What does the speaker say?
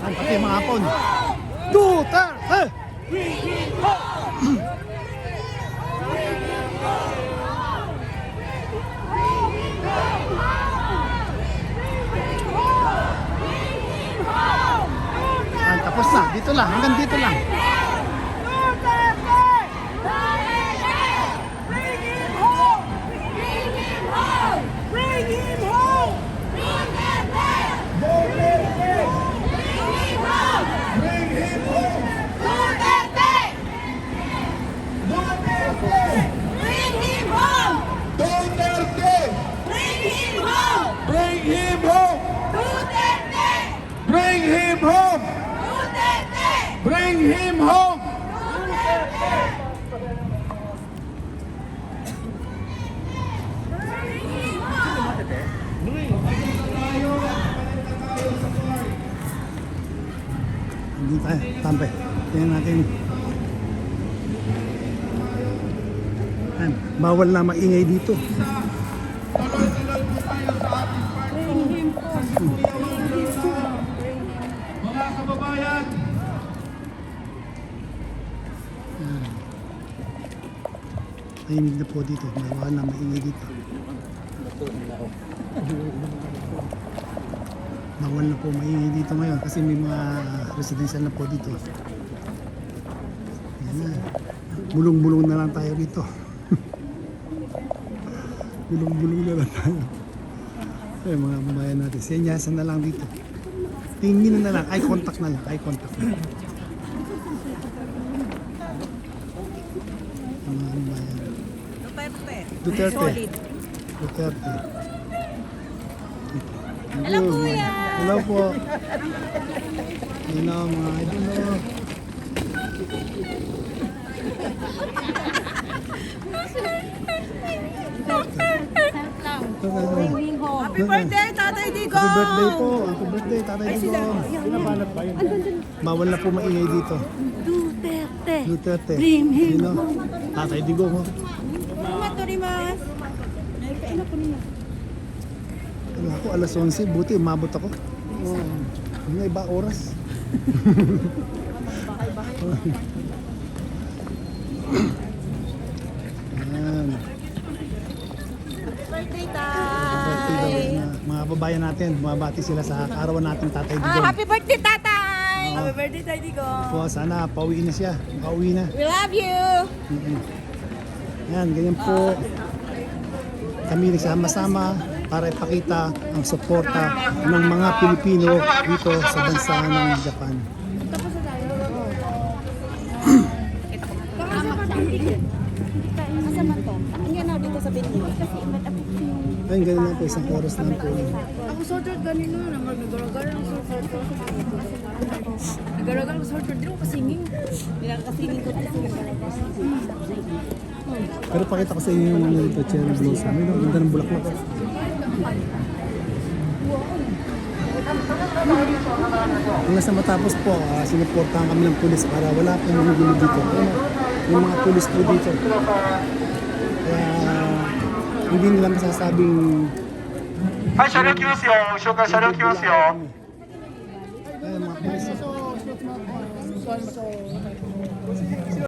Ang pati mga hapon. Duterte! Tapos na, dito lang, hanggang dito lang. Bring him home! Hindi tayo, tambay. Tingnan natin. Ayan, bawal na maingay dito. Mga kababayan! Tahimik na po dito. Bawal na maingay dito. Bawal na po maingay dito ngayon kasi may mga residential na po dito. Yan na. Bulong-bulong na lang tayo dito. Bulong-bulong na lang tayo. Ay, mga babayan natin. Senyasan na lang dito. Tingin na lang. Eye contact na lang. Eye contact na lang. Mga babayan. Duterte. Solid. Duterte. Hello, kuya. Hello po. Hello mga idol. Happy birthday, Tatay Digo! Happy birthday po. Happy birthday, Tatay Digo. Pinabanat ba yun? Bawal na po maingay dito. Duterte. Duterte. Bring him Sino? Tatay Digo mo. Matorimas. Ano ako, alas 11. Buti, umabot ako. Ano iba oras? Ayan. Birthday, Birthday daw Tay! na. Mga babayan natin, bumabati sila sa kaarawan natin, Tatay Digo. Happy birthday, Tatay! Oo. Happy birthday, Tay Digo! Po, sana pauwi na siya. Pauwi na. We love you! Yan, ganyan po. Kami nagsama-sama para ipakita ang suporta ng mga Pilipino dito sa bansa ng Japan. Ayun, ganun lang po, isang oras lang po. Ako sorted ganito na nagaragar ang sorted ko. Nagaragar ang sorted din ako kasinging. Kasinging ko kasi. Pero pakita ko sa inyo yung ano dito, cherry blossom. Ayun, ang ganda ng bulaklak ko. Hanggang sa matapos po, sinuportahan kami ng pulis para wala pong magugulo dito. Ayun, yung mga pulis po dito. Kaya hindi nila masasabing はい、車両来ますよ。後ろから車両来ますよ。 ayun, mga pulis.